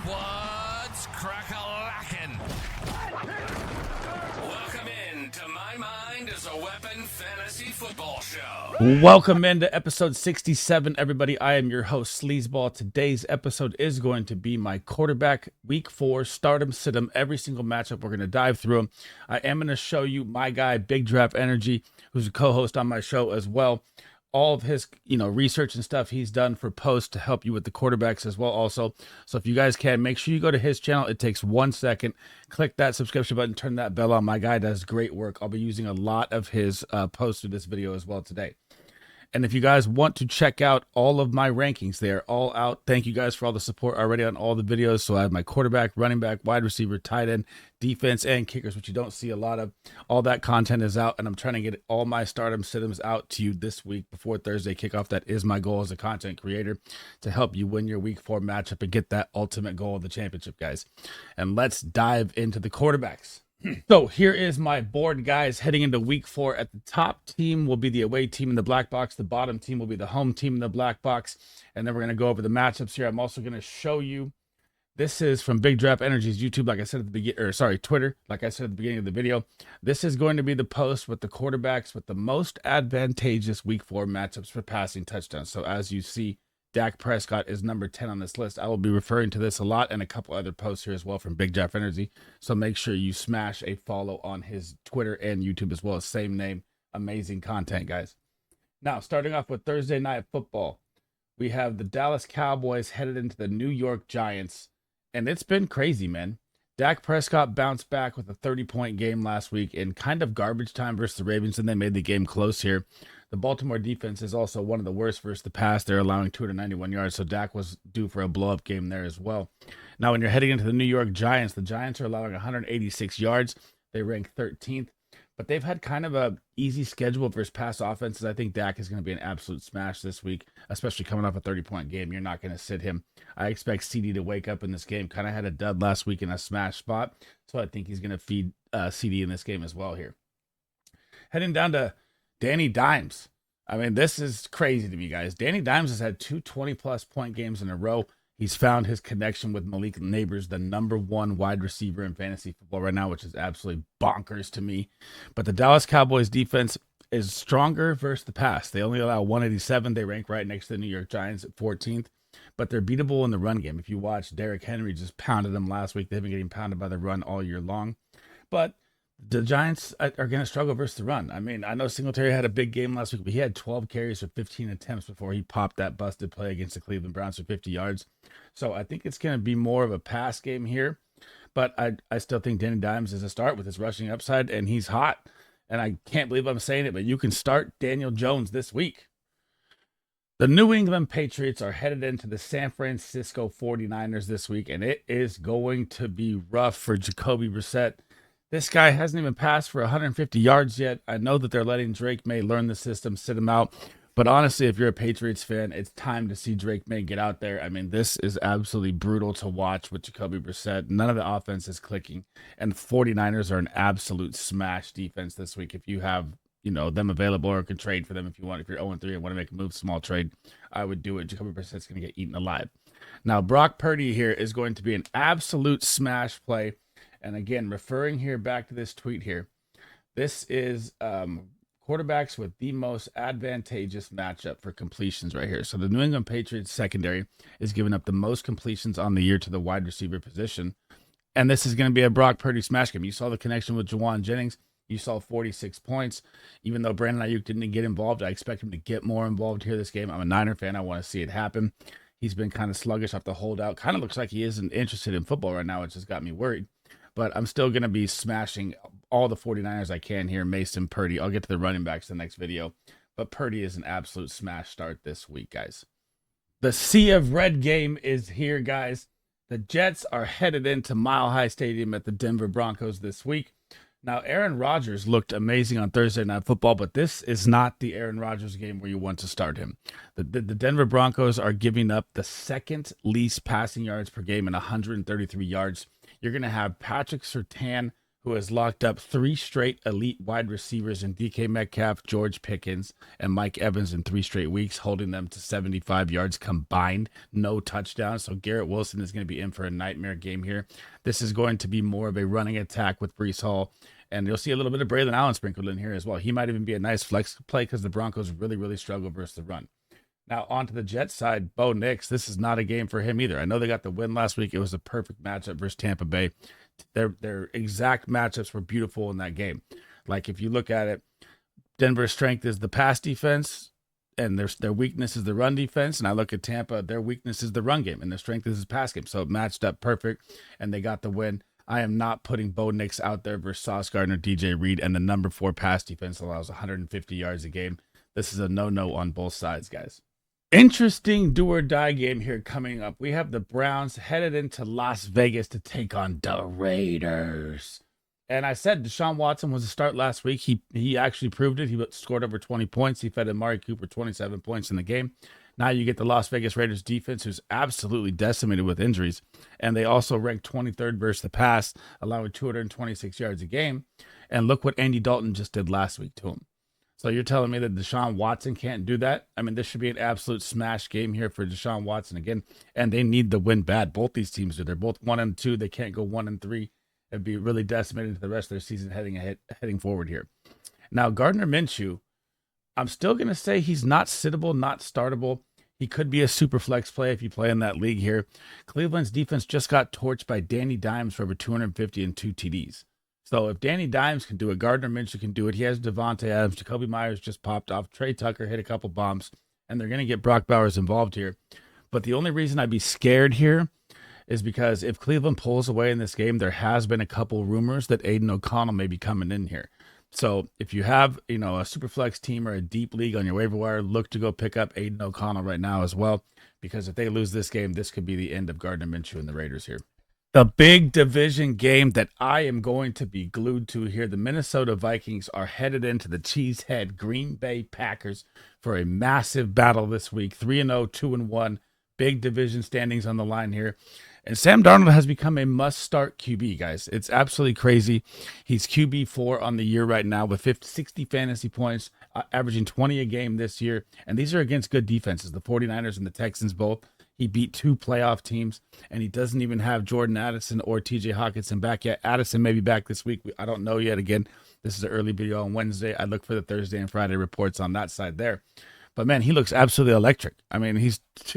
What's crack-a-lackin'? Welcome in to My Mind is a Weapon Fantasy Football Show. Welcome into episode 67, everybody. I am your host, SleezBall. Today's episode is going to be my quarterback week 4, Sit-Em, Sit-Em, every single matchup. We're going to dive through them. I am going to show you my guy, Big Draft Energy, who's a co-host on my show as well. All of his, research and stuff he's done for posts to help you with the quarterbacks as well also. So if you guys can, make sure you go to his channel. It takes 1 second. Click that subscription button, turn that bell on. My guy does great work. I'll be using a lot of his posts to this video as well today. And if you guys want to check out all of my rankings, they are all out. Thank you guys for all the support already on all the videos. So I have my quarterback, running back, wide receiver, tight end, defense, and kickers, which you don't see a lot of. All that content is out, and I'm trying to get all my Start-Em, Sit-Ems out to you this week before Thursday kickoff. That is my goal as a content creator, to help you win your week 4 matchup and get that ultimate goal of the championship, guys. And let's dive into the quarterbacks. So here is my board, guys, heading into week 4. At the top team will be the away team in the black box. The bottom team will be the home team in the black box. And then we're going to go over the matchups here. I'm also going to show you, this is from Big Draft Energy's YouTube, like I said at the beginning, Twitter, like I said at the beginning of the video. This is going to be the post with the quarterbacks with the most advantageous week 4 matchups for passing touchdowns. So as you see, Dak Prescott is number 10 on this list. I will be referring to this a lot and a couple other posts here as well from Big Draft Energy. So make sure you smash a follow on his Twitter and YouTube as well. Same name. Amazing content, guys. Now, starting off with Thursday Night Football, we have the Dallas Cowboys headed into the New York Giants. And it's been crazy, man. Dak Prescott bounced back with a 30-point game last week in kind of garbage time versus the Ravens, and they made the game close here. The Baltimore defense is also one of the worst versus the pass. They're allowing 291 yards, so Dak was due for a blow-up game there as well. Now, when you're heading into the New York Giants, the Giants are allowing 186 yards. They rank 13th, but they've had kind of a easy schedule versus pass offenses. I think Dak is going to be an absolute smash this week, especially coming off a 30-point game. You're not going to sit him. I expect CD to wake up in this game. Kind of had a dud last week in a smash spot, so I think he's going to feed CD in this game as well here. Heading down to Danny Dimes. I mean, this is crazy to me, guys. Danny Dimes has had 2 20-plus point games in a row. He's found his connection with Malik Neighbors, the number 1 wide receiver in fantasy football right now, which is absolutely bonkers to me. But the Dallas Cowboys defense is stronger versus the pass. They only allow 187. They rank right next to the New York Giants at 14th. But they're beatable in the run game. If you watch, Derrick Henry just pounded them last week. They've been getting pounded by the run all year long. But the Giants are going to struggle versus the run. I mean, I know Singletary had a big game last week, but he had 12 carries for 15 attempts before he popped that busted play against the Cleveland Browns for 50 yards. So I think it's going to be more of a pass game here. But I still think Danny Dimes is a start with his rushing upside, and he's hot. And I can't believe I'm saying it, but you can start Daniel Jones this week. The New England Patriots are headed into the San Francisco 49ers this week, and it is going to be rough for Jacoby Brissett. This guy hasn't even passed for 150 yards yet. I know that they're letting Drake May learn the system, sit him out. But honestly, if you're a Patriots fan, it's time to see Drake May get out there. I mean, this is absolutely brutal to watch with Jacoby Brissett. None of the offense is clicking. And the 49ers are an absolute smash defense this week. If you have, them available or can trade for them if you want. If you're 0-3 and want to make a move, small trade, I would do it. Jacoby Brissett's going to get eaten alive. Now, Brock Purdy here is going to be an absolute smash play. And again, referring here back to this tweet here, this is quarterbacks with the most advantageous matchup for completions right here. So the New England Patriots secondary is giving up the most completions on the year to the wide receiver position. And this is going to be a Brock Purdy smash game. You saw the connection with Juwan Jennings. You saw 46 points. Even though Brandon Ayuk didn't get involved, I expect him to get more involved here this game. I'm a Niner fan. I want to see it happen. He's been kind of sluggish off the holdout. Kind of looks like he isn't interested in football right now, which just got me worried. But I'm still going to be smashing all the 49ers I can here. Mason, Purdy. I'll get to the running backs in the next video. But Purdy is an absolute smash start this week, guys. The Sea of Red game is here, guys. The Jets are headed into Mile High Stadium at the Denver Broncos this week. Now, Aaron Rodgers looked amazing on Thursday Night Football, but this is not the Aaron Rodgers game where you want to start him. The Denver Broncos are giving up the second least passing yards per game and 133 yards. You're going to have Patrick Surtain who has locked up 3 straight elite wide receivers in DK Metcalf, George Pickens, and Mike Evans in 3 straight weeks, holding them to 75 yards combined, no touchdowns. So Garrett Wilson is going to be in for a nightmare game here. This is going to be more of a running attack with Breece Hall, and you'll see a little bit of Braylon Allen sprinkled in here as well. He might even be a nice flex play because the Broncos really, really struggle versus the run. Now, onto the Jets side, Bo Nix, this is not a game for him either. I know they got the win last week. It was a perfect matchup versus Tampa Bay. Their exact matchups were beautiful in that game. Like, if you look at it, Denver's strength is the pass defense, and their weakness is the run defense. And I look at Tampa, their weakness is the run game, and their strength is the pass game. So it matched up perfect, and they got the win. I am not putting Bo Nix out there versus Sauce Gardner, DJ Reed, and the number 4 pass defense allows 150 yards a game. This is a no-no on both sides, guys. Interesting do or die game here coming up. We have the Browns headed into Las Vegas to take on the Raiders. And I said Deshaun Watson was a start last week. He actually proved it. He scored over 20 points. He fed Amari Cooper 27 points in the game. Now you get the Las Vegas Raiders defense, who's absolutely decimated with injuries. And they also ranked 23rd versus the pass, allowing 226 yards a game. And look what Andy Dalton just did last week to him. So you're telling me that Deshaun Watson can't do that? I mean, this should be an absolute smash game here for Deshaun Watson again. And they need the win bad. Both these teams do. They're both 1-2. They can't go 1-3. It'd be really decimated to the rest of their season heading forward here. Now, Gardner Minshew, I'm still going to say he's not sittable, not startable. He could be a super flex play if you play in that league here. Cleveland's defense just got torched by Danny Dimes for over 250 and 2 TDs. So if Danny Dimes can do it, Gardner Minshew can do it. He has Devontae Adams. Jacoby Myers just popped off. Trey Tucker hit a couple bombs, and they're going to get Brock Bowers involved here. But the only reason I'd be scared here is because if Cleveland pulls away in this game, there has been a couple rumors that Aiden O'Connell may be coming in here. So if you have, a Superflex team or a deep league on your waiver wire, look to go pick up Aiden O'Connell right now as well, because if they lose this game, this could be the end of Gardner Minshew and the Raiders here. The big division game that I am going to be glued to here, the Minnesota Vikings are headed into the Cheesehead Green Bay Packers for a massive battle this week. 3-0, 2-1, big division standings on the line here. And Sam Darnold has become a must-start QB, guys. It's absolutely crazy. He's QB4 on the year right now with 60 fantasy points, averaging 20 a game this year. And these are against good defenses, the 49ers and the Texans both. He beat 2 playoff teams, and he doesn't even have Jordan Addison or TJ Hawkinson back yet. Addison may be back this week. I don't know yet. Again, this is an early video on Wednesday. I look for the Thursday and Friday reports on that side there. But, man, he looks absolutely electric. I mean,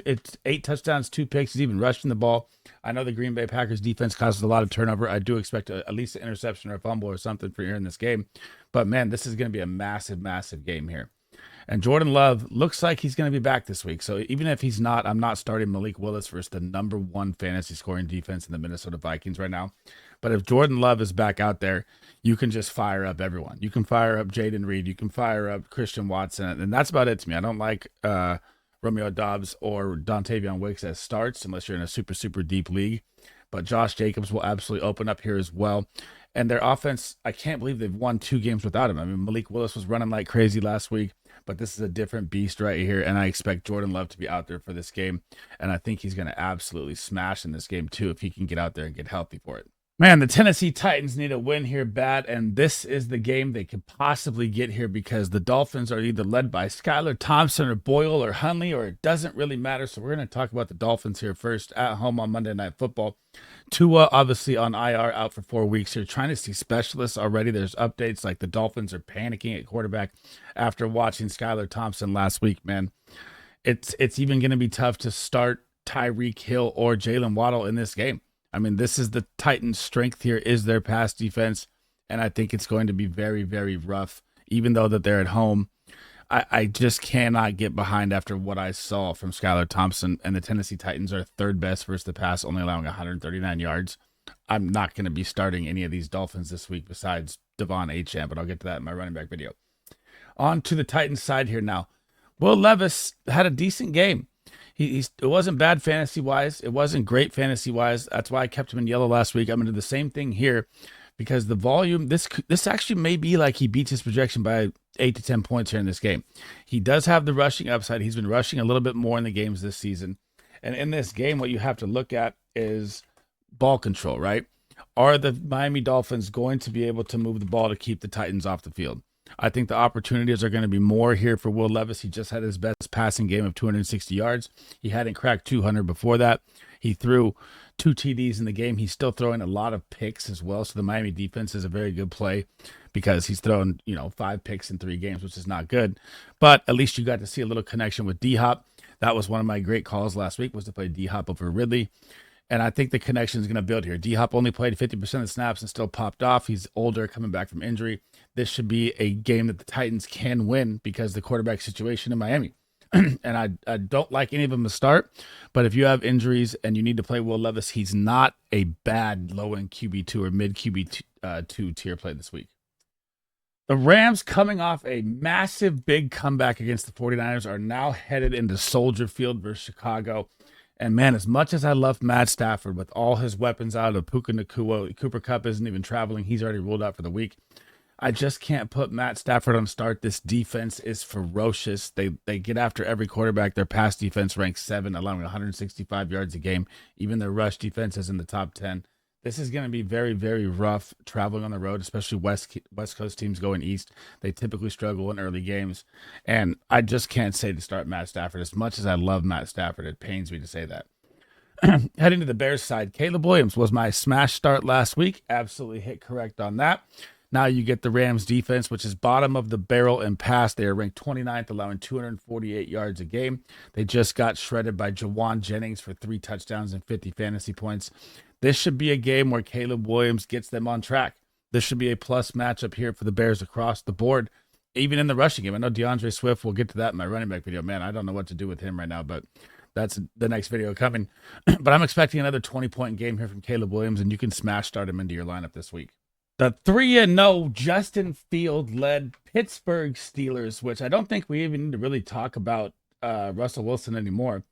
it's 8 touchdowns, 2 picks. He's even rushing the ball. I know the Green Bay Packers defense causes a lot of turnover. I do expect at least an interception or a fumble or something for here in this game. But, man, this is going to be a massive, massive game here. And Jordan Love looks like he's going to be back this week. So even if he's not, I'm not starting Malik Willis versus the number 1 fantasy scoring defense in the Minnesota Vikings right now. But if Jordan Love is back out there, you can just fire up everyone. You can fire up Jaden Reed. You can fire up Christian Watson. And that's about it to me. I don't like Romeo Doubs or Dontavion Wicks as starts unless you're in a super, super deep league. But Josh Jacobs will absolutely open up here as well. And their offense, I can't believe they've won 2 games without him. I mean, Malik Willis was running like crazy last week, but this is a different beast right here. And I expect Jordan Love to be out there for this game. And I think he's going to absolutely smash in this game too if he can get out there and get healthy for it. Man, the Tennessee Titans need a win here bad, and this is the game they could possibly get here because the Dolphins are either led by Skylar Thompson or Boyle or Hunley, or it doesn't really matter. So we're going to talk about the Dolphins here first at home on Monday Night Football. Tua obviously on IR, out for 4 weeks here. Trying to see specialists already. There's updates like the Dolphins are panicking at quarterback after watching Skylar Thompson last week, man. It's even going to be tough to start Tyreek Hill or Jalen Waddle in this game. I mean, this is the Titans' strength here is their pass defense, and I think it's going to be very, very rough, even though that they're at home. I just cannot get behind after what I saw from Skylar Thompson, and the Tennessee Titans are 3rd best versus the pass, only allowing 139 yards. I'm not going to be starting any of these Dolphins this week besides Devon Achane, but I'll get to that in my running back video. On to the Titans side here now. Will Levis had a decent game. It wasn't bad fantasy-wise. It wasn't great fantasy-wise. That's why I kept him in yellow last week. I'm going to do the same thing here because the volume, this actually may be like he beats his projection by 8 to 10 points here in this game. He does have the rushing upside. He's been rushing a little bit more in the games this season. And in this game, what you have to look at is ball control, right? Are the Miami Dolphins going to be able to move the ball to keep the Titans off the field? I think the opportunities are going to be more here for Will Levis. He just had his best passing game of 260 yards. He hadn't cracked 200 before that. He threw 2 TDs in the game. He's still throwing a lot of picks as well. So the Miami defense is a very good play because he's thrown, 5 picks in 3 games, which is not good. But at least you got to see a little connection with D-Hop. That was one of my great calls last week, was to play D-Hop over Ridley. And I think the connection is going to build here. D-Hop only played 50% of the snaps and still popped off. He's older, coming back from injury. This should be a game that the Titans can win because the quarterback situation in Miami. And I don't like any of them to start. But if you have injuries and you need to play Will Levis, he's not a bad low-end QB2 or mid-QB2 tier play this week. The Rams, coming off a massive big comeback against the 49ers, are now headed into Soldier Field versus Chicago. And man, as much as I love Matt Stafford with all his weapons out of Puka Nacua, Cooper Kupp isn't even traveling. He's already ruled out for the week. I just can't put Matt Stafford on start. This defense is ferocious. They get after every quarterback. Their pass defense ranks 7, allowing 165 yards a game. Even their rush defense is in the top 10. This is going to be very, very rough traveling on the road, especially West Coast teams going east. They typically struggle in early games. And I just can't say to start Matt Stafford. As much as I love Matt Stafford, it pains me to say that. Heading to the Bears side, Caleb Williams was my smash start last week. Absolutely hit correct on that. Now you get the Rams defense, which is bottom of the barrel in pass. They are ranked 29th, allowing 248 yards a game. They just got shredded by Jawan Jennings for 3 touchdowns and 50 fantasy points. This should be a game where Caleb Williams gets them on track. This should be a plus matchup here for the Bears across the board, even in the rushing game. I know DeAndre Swift, we'll get to that in my running back video. Man, I don't know what to do with him right now, but that's the next video coming. But I'm expecting another 20-point game here from Caleb Williams, and you can smash start him into your lineup this week. The 3-0 Justin Field-led Pittsburgh Steelers, which I don't think we even need to really talk about Russell Wilson anymore.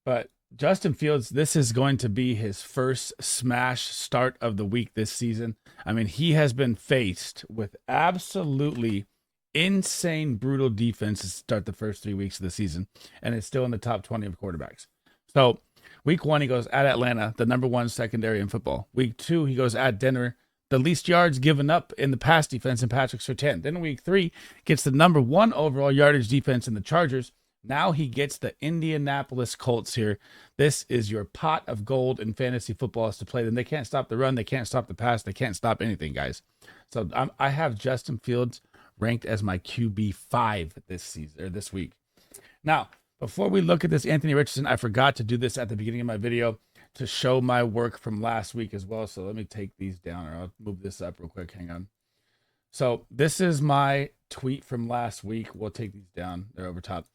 But Justin Fields, this is going to be his first smash start of the week this season. I mean, he has been faced with absolutely insane, brutal defenses to start the first 3 weeks of the season, and it's still in the top 20 of quarterbacks. So week 1, he goes at Atlanta, the number 1 secondary in football. Week 2, he goes at Denver, the least yards given up in the pass defense in Patrick Surtain. Then week 3, gets the number 1 overall yardage defense in the Chargers. Now he gets the Indianapolis Colts here. This is your pot of gold in fantasy football is to play them. They can't stop the run. They can't stop the pass. They can't stop anything, guys. So I have Justin Fields ranked as my QB5 this season or this week. Now, before we look at this Anthony Richardson, I forgot to do this at the beginning of my video to show my work from last week as well. So let me take these down, or I'll move this up real quick. Hang on. So this is my tweet from last week. We'll take these down. They're over top.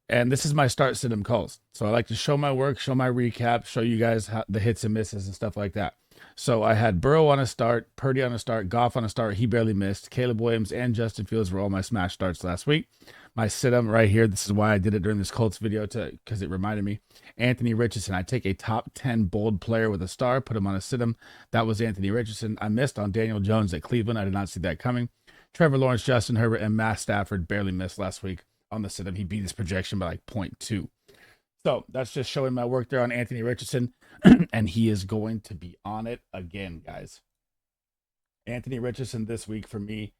And this is my start sit-em calls. So I like to show my work, show my recap, show you guys how the hits and misses and stuff like that. So I had Burrow on a start, Purdy on a start, Goff on a start. He barely missed. Caleb Williams and Justin Fields were all my smash starts last week. My sit-em right here, this is why I did it during this Colts video, because it reminded me. Anthony Richardson, I take a top 10 bold player with a star, put him on a sit-em. That was Anthony Richardson. I missed on Daniel Jones at Cleveland. I did not see that coming. Trevor Lawrence, Justin Herbert, and Matt Stafford barely missed last week on the sit-em. He beat his projection by like 0.2. So that's just showing my work there on Anthony Richardson, and he is going to be on it again, guys. Anthony Richardson this week for me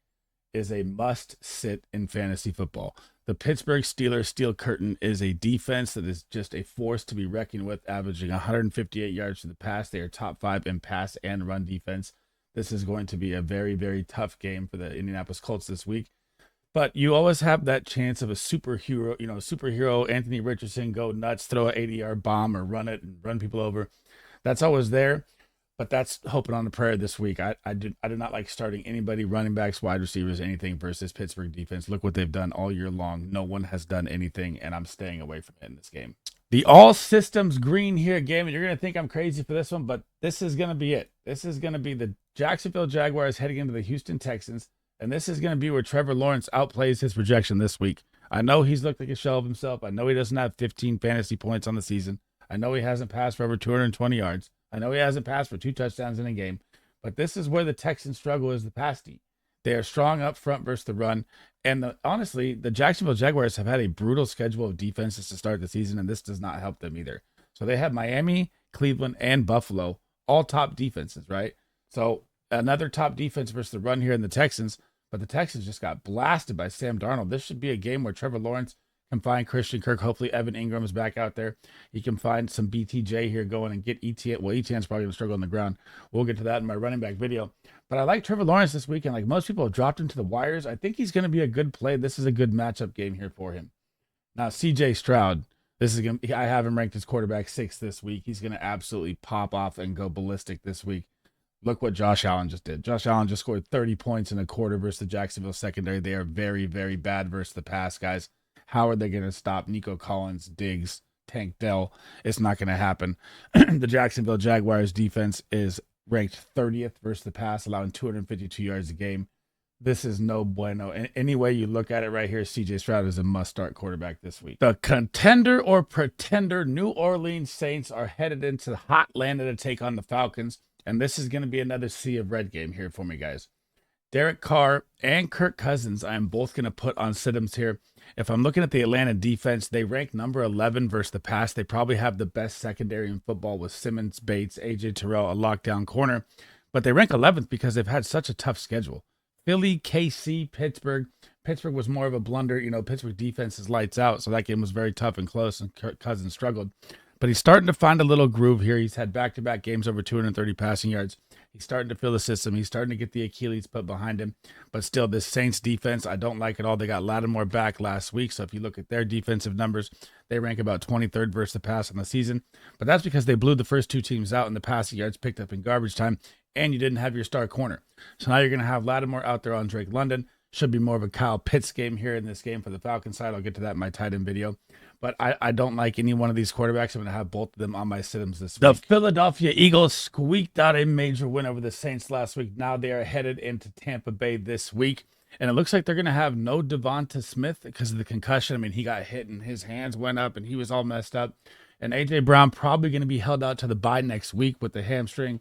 is a must sit in fantasy football. The Pittsburgh Steelers Steel Curtain is a defense that is just a force to be reckoned with, averaging 158 yards to the pass. They are top 5 in pass and run defense. This is going to be a very, very tough game for the Indianapolis Colts this week. But you always have that chance of a superhero Anthony Richardson go nuts, throw an 80-yard bomb or run it and run people over. That's always there, but that's hoping on a prayer this week. I do not like starting anybody, running backs, wide receivers, anything versus Pittsburgh defense. Look what they've done all year long. No one has done anything, and I'm staying away from it in this game. The all systems green here game, and you're going to think I'm crazy for this one, but this is going to be it. This is going to be the Jacksonville Jaguars heading into the Houston Texans. And this is going to be where Trevor Lawrence outplays his projection this week. I know he's looked like a shell of himself. I know he doesn't have 15 fantasy points on the season. I know he hasn't passed for over 220 yards. I know he hasn't passed for 2 touchdowns in a game. But this is where the Texans struggle is the pass D. They are strong up front versus the run. And honestly, the Jacksonville Jaguars have had a brutal schedule of defenses to start the season, and this does not help them either. So they have Miami, Cleveland, and Buffalo, all top defenses, right? So another top defense versus the run here in the Texans, but the Texans just got blasted by Sam Darnold. This should be a game where Trevor Lawrence can find Christian Kirk. Hopefully Evan Ingram's back out there. He can find some BTJ here going and get ETN. Well, ETN's probably going to struggle on the ground. We'll get to that in my running back video. But I like Trevor Lawrence this weekend. Like most people have dropped him to the wires. I think he's going to be a good play. This is a good matchup game here for him. Now, CJ Stroud. I have him ranked as quarterback 6 this week. He's going to absolutely pop off and go ballistic this week. Look what Josh Allen just did. Josh Allen just scored 30 points in a quarter versus the Jacksonville secondary. They are very, very bad versus the pass, guys. How are they going to stop Nico Collins, Diggs, Tank Dell? It's not going to happen. The Jacksonville Jaguars defense is ranked 30th versus the pass, allowing 252 yards a game. This is no bueno. And any way you look at it right here, CJ Stroud is a must-start quarterback this week. The contender or pretender New Orleans Saints are headed into hot Atlanta to take on the Falcons. And this is going to be another sea of red game here for me, guys. Derek Carr and Kirk Cousins, I am both going to put on Sit-Ems here. If I'm looking at the Atlanta defense, they rank number 11 versus the pass. They probably have the best secondary in football with Simmons, Bates, AJ Terrell, a lockdown corner. But they rank 11th because they've had such a tough schedule. Philly, KC, Pittsburgh. Pittsburgh was more of a blunder. You know, Pittsburgh defense is lights out, so that game was very tough and close, and Kirk Cousins struggled. But he's starting to find a little groove here. He's had back-to-back games over 230 passing yards. He's starting to feel the system. He's starting to get the Achilles put behind him. But still, this Saints defense, I don't like at all. They got Lattimore back last week. So if you look at their defensive numbers, they rank about 23rd versus the pass on the season. But that's because they blew the first two teams out and the passing yards picked up in garbage time. And you didn't have your star corner. So now you're going to have Lattimore out there on Drake London. Should be more of a Kyle Pitts game here in this game for the Falcons side. I'll get to that in my tight end video. But I don't like any one of these quarterbacks. I'm going to have both of them on my Sit-Ems this week. The Philadelphia Eagles squeaked out a major win over the Saints last week. Now they are headed into Tampa Bay this week. And it looks like they're going to have no Devonta Smith because of the concussion. I mean, he got hit and his hands went up and he was all messed up. And A.J. Brown probably going to be held out to the bye next week with the hamstring.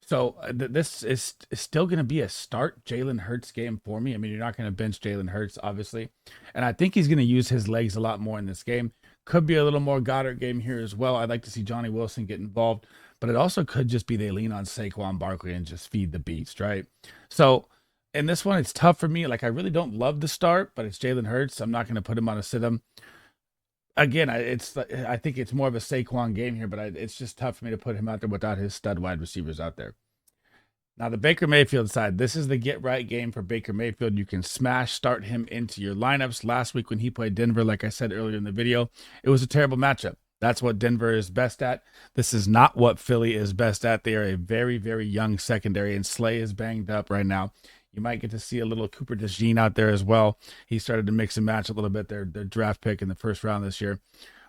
So this is still going to be a start Jalen Hurts game for me. I mean, you're not going to bench Jalen Hurts, obviously. And I think he's going to use his legs a lot more in this game. Could be a little more Goddard game here as well. I'd like to see Johnny Wilson get involved. But it also could just be they lean on Saquon Barkley and just feed the beast, right? So in this one, it's tough for me. Like, I really don't love the start, but it's Jalen Hurts. I'm not going to put him on a sit-em. Again, I think it's more of a Saquon game here, but it's just tough for me to put him out there without his stud wide receivers out there. Now, the Baker Mayfield side, this is the get-right game for Baker Mayfield. You can start him into your lineups. Last week when he played Denver, like I said earlier in the video, it was a terrible matchup. That's what Denver is best at. This is not what Philly is best at. They are a very, very young secondary, and Slay is banged up right now. You might get to see a little Cooper DeJean out there as well. He started to mix and match a little bit. Their draft pick in the first round this year,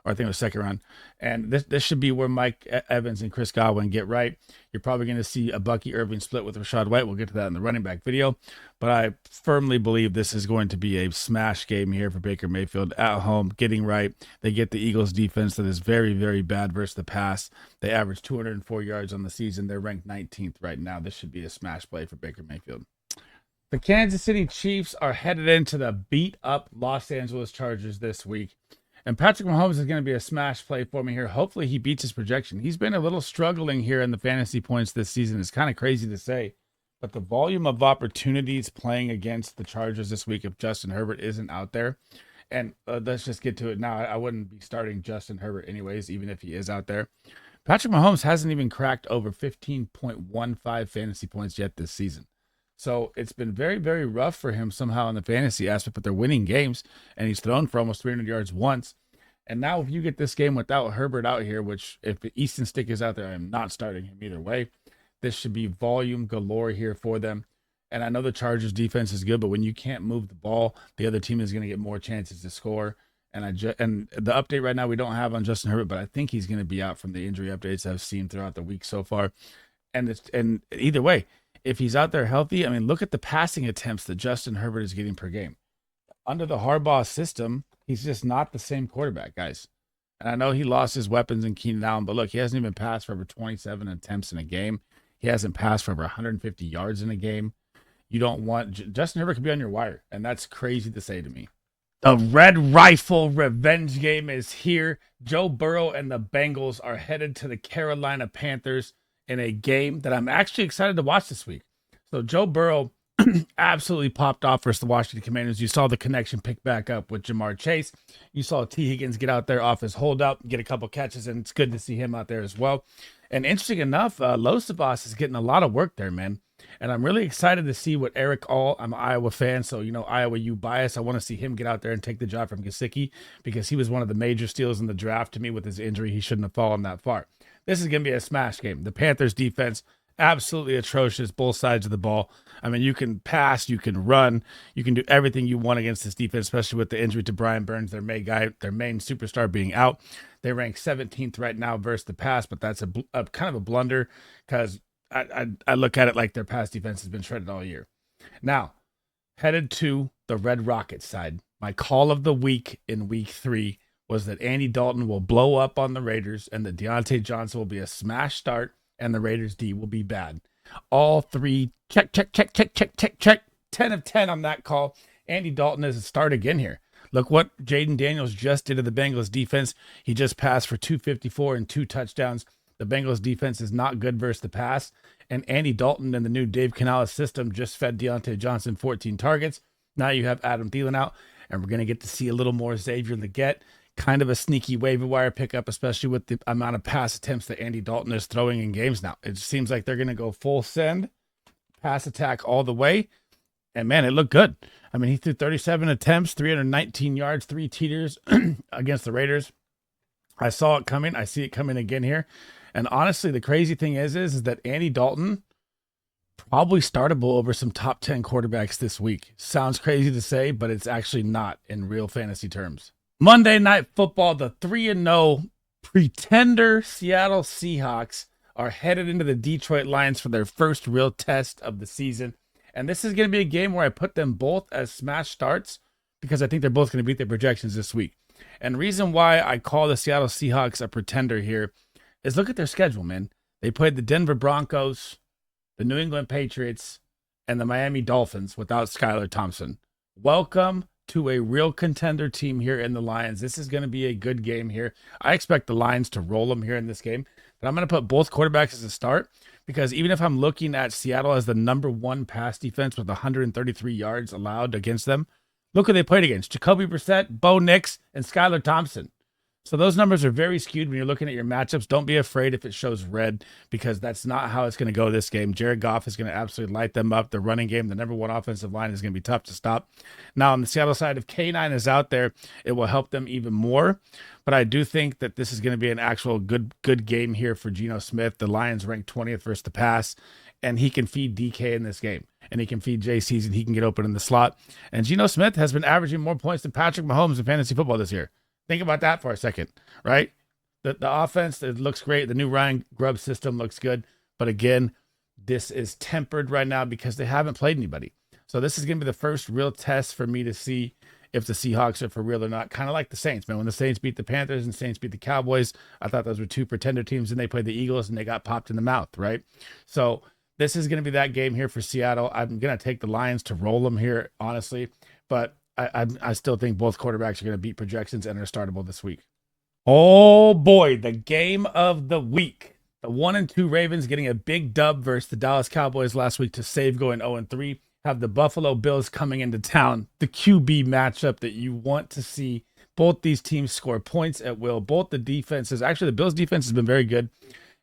or I think it was second round. And this should be where Mike Evans and Chris Godwin get right. You're probably going to see a Bucky Irving split with Rachaad White. We'll get to that in the running back video. But I firmly believe this is going to be a smash game here for Baker Mayfield at home, getting right. They get the Eagles defense that is very, very bad versus the pass. They average 204 yards on the season. They're ranked 19th right now. This should be a smash play for Baker Mayfield. The Kansas City Chiefs are headed into the beat-up Los Angeles Chargers this week. And Patrick Mahomes is going to be a smash play for me here. Hopefully he beats his projection. He's been a little struggling here in the fantasy points this season. It's kind of crazy to say. But the volume of opportunities playing against the Chargers this week if Justin Herbert isn't out there. And let's just get to it now. I wouldn't be starting Justin Herbert anyways, even if he is out there. Patrick Mahomes hasn't even cracked over 15.15 fantasy points yet this season. So it's been very, very rough for him somehow in the fantasy aspect, but they're winning games, and he's thrown for almost 300 yards once. And now if you get this game without Herbert out here, which if Easton Stick is out there, I am not starting him either way. This should be volume galore here for them. And I know the Chargers defense is good, but when you can't move the ball, the other team is going to get more chances to score. And the update right now we don't have on Justin Herbert, but I think he's going to be out from the injury updates I've seen throughout the week so far. And either way, if he's out there healthy, I mean, look at the passing attempts that Justin Herbert is getting per game. Under the Harbaugh system, he's just not the same quarterback, guys. And I know he lost his weapons in Keenan Allen, but look, he hasn't even passed for over 27 attempts in a game. He hasn't passed for over 150 yards in a game. You don't want Justin Herbert could be on your wire, and that's crazy to say to me. The Red Rifle revenge game is here. Joe Burrow and the Bengals are headed to the Carolina Panthers in a game that I'm actually excited to watch this week. So Joe Burrow absolutely popped off versus the Washington Commanders. You saw the connection pick back up with Jamar Chase. You saw T. Higgins get out there off his holdup, get a couple catches, and it's good to see him out there as well. And interesting enough, Losabas is getting a lot of work there, man. And I'm really excited to see what Eric All, I'm an Iowa fan, so, Iowa U bias. I want to see him get out there and take the job from Gesicki because he was one of the major steals in the draft. To me, with his injury, he shouldn't have fallen that far. This is going to be a smash game. The Panthers defense, absolutely atrocious, both sides of the ball. I mean, you can pass, you can run, you can do everything you want against this defense, especially with the injury to Brian Burns, their main superstar being out. They rank 17th right now versus the pass, but that's a kind of a blunder because I look at it like their pass defense has been shredded all year. Now, headed to the Red Rockets side, my call of the week in week 3 was that Andy Dalton will blow up on the Raiders and that Deontay Johnson will be a smash start and the Raiders D will be bad. All three, check. 10 of 10 on that call. Andy Dalton is a start again here. Look what Jaden Daniels just did to the Bengals defense. He just passed for 254 and 2 touchdowns. The Bengals defense is not good versus the pass. And Andy Dalton and the new Dave Canales system just fed Deontay Johnson 14 targets. Now you have Adam Thielen out, and we're going to get to see a little more Xavier Legette. Kind of a sneaky waiver wire pickup, especially with the amount of pass attempts that Andy Dalton is throwing in games now. It seems like they're going to go full send, pass attack all the way. And, man, it looked good. I mean, he threw 37 attempts, 319 yards, 3 teeters against the Raiders. I saw it coming. I see it coming again here. And honestly, the crazy thing is that Andy Dalton probably startable over some top 10 quarterbacks this week. Sounds crazy to say, but it's actually not in real fantasy terms. Monday Night Football, the 3-0 pretender Seattle Seahawks are headed into the Detroit Lions for their first real test of the season. And this is going to be a game where I put them both as smash starts because I think they're both going to beat their projections this week. And the reason why I call the Seattle Seahawks a pretender here is look at their schedule, man. They played the Denver Broncos, the New England Patriots, and the Miami Dolphins without Skylar Thompson. Welcome to a real contender team here in the Lions. This is going to be a good game here. I expect the Lions to roll them here in this game, but I'm going to put both quarterbacks as a start because even if I'm looking at Seattle as the number 1 pass defense with 133 yards allowed against them, look who they played against. Jacoby Brissett, Bo Nix, and Skylar Thompson. So those numbers are very skewed when you're looking at your matchups. Don't be afraid if it shows red because that's not how it's going to go this game. Jared Goff is going to absolutely light them up. The running game, the number 1 offensive line is going to be tough to stop. Now on the Seattle side, if K9 is out there, it will help them even more. But I do think that this is going to be an actual good game here for Geno Smith. The Lions ranked 20th versus the pass, and he can feed DK in this game. And he can feed JC's and he can get open in the slot. And Geno Smith has been averaging more points than Patrick Mahomes in fantasy football this year. Think about that for a second, right? The offense, it looks great. The new Ryan Grubb system looks good. But again, this is tempered right now because they haven't played anybody. So this is going to be the first real test for me to see if the Seahawks are for real or not. Kind of like the Saints, man. When the Saints beat the Panthers and Saints beat the Cowboys, I thought those were 2 pretender teams, and they played the Eagles, and they got popped in the mouth, right? So this is going to be that game here for Seattle. I'm going to take the Lions to roll them here, honestly. But I still think both quarterbacks are going to beat projections and are startable this week. Oh boy, the game of the week. The 1-2 Ravens getting a big dub versus the Dallas Cowboys last week to save going 0-3. Have the Buffalo Bills coming into town. The QB matchup that you want to see. Both these teams score points at will. Both the defenses, actually the Bills defense has been very good,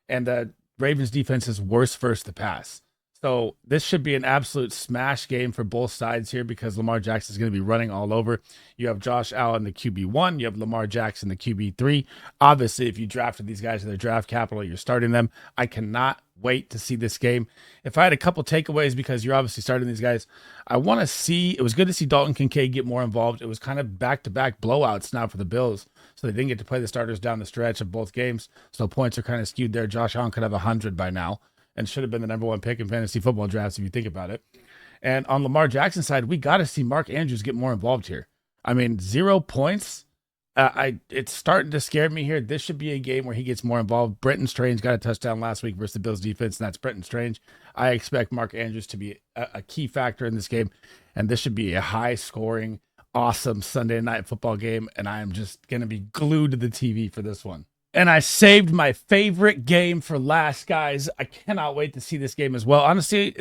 and the Ravens defense is worse versus the pass. So this should be an absolute smash game for both sides here because Lamar Jackson is going to be running all over. You have Josh Allen, the QB1. You have Lamar Jackson, the QB3. Obviously, if you drafted these guys in their draft capital, you're starting them. I cannot wait to see this game. If I had a couple takeaways, because you're obviously starting these guys, I want to see, it was good to see Dalton Kincaid get more involved. It was kind of back-to-back blowouts now for the Bills. So they didn't get to play the starters down the stretch of both games. So points are kind of skewed there. Josh Allen could have 100 by now, and should have been the number 1 pick in fantasy football drafts if you think about it. And on Lamar Jackson's side, we got to see Mark Andrews get more involved here. I mean, 0 points. It's starting to scare me here. This should be a game where he gets more involved. Brenton Strange got a touchdown last week versus the Bills defense, and that's Brenton Strange. I expect Mark Andrews to be a key factor in this game, and this should be a high-scoring, awesome Sunday night football game, and I am just going to be glued to the TV for this one. And I saved my favorite game for last, guys. I cannot wait to see this game as well. Honestly,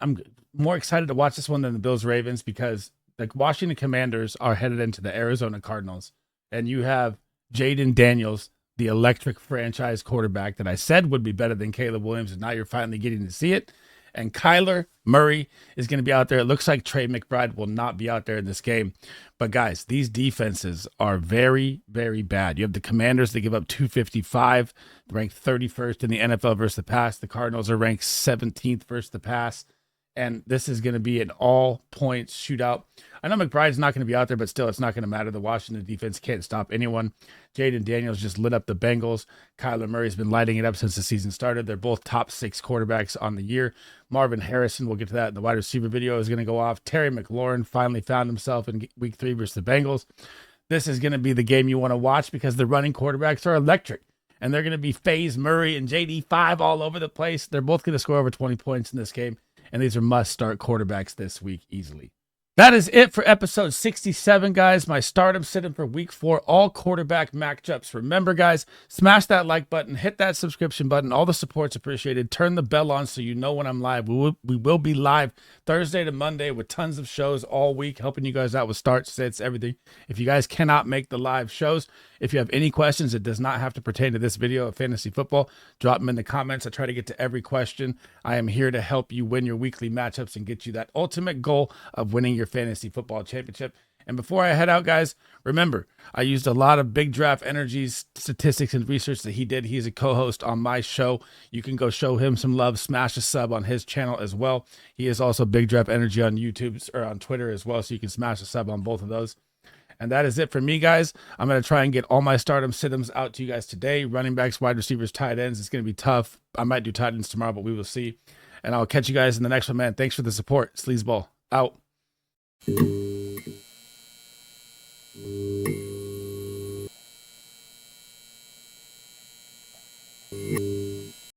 I'm more excited to watch this one than the Bills-Ravens because the Washington Commanders are headed into the Arizona Cardinals. And you have Jaden Daniels, the electric franchise quarterback that I said would be better than Caleb Williams, and now you're finally getting to see it. And Kyler Murray is going to be out there. It looks like Trey McBride will not be out there in this game. But guys, these defenses are very, very bad. You have the Commanders, they give up 255, ranked 31st in the NFL versus the pass. The Cardinals are ranked 17th versus the pass. And this is going to be an all-points shootout. I know McBride's not going to be out there, but still, it's not going to matter. The Washington defense can't stop anyone. Jaden Daniels just lit up the Bengals. Kyler Murray's been lighting it up since the season started. They're both top 6 quarterbacks on the year. Marvin Harrison, we'll get to that in the wide receiver video, is going to go off. Terry McLaurin finally found himself in week 3 versus the Bengals. This is going to be the game you want to watch because the running quarterbacks are electric. And they're going to be FaZe Murray and JD5 all over the place. They're both going to score over 20 points in this game. And these are must-start quarterbacks this week easily. That is it for episode 67, guys. My stardom sit-em for week 4, all quarterback matchups. Remember, guys, smash that like button, hit that subscription button. All the support's appreciated. Turn the bell on so you know when I'm live. We will be live Thursday to Monday with tons of shows all week, helping you guys out with starts, sits, everything. If you guys cannot make the live shows, if you have any questions, it does not have to pertain to this video of fantasy football. Drop them in the comments. I try to get to every question. I am here to help you win your weekly matchups and get you that ultimate goal of winning your fantasy football championship. And before I head out, guys, remember, I used a lot of Big Draft Energy's statistics and research that he did. He's a co-host on my show. You can go show him some love, smash a sub on his channel as well. He is also Big Draft Energy on YouTube or on Twitter as well, so you can smash a sub on both of those. And that is it for me, guys. I'm going to try and get all my stardom sit-ems out to you guys today. Running backs, wide receivers, tight ends. It's going to be tough. I might do tight ends tomorrow, but we will see. And I'll catch you guys in the next one, man. Thanks for the support. SleezBall out.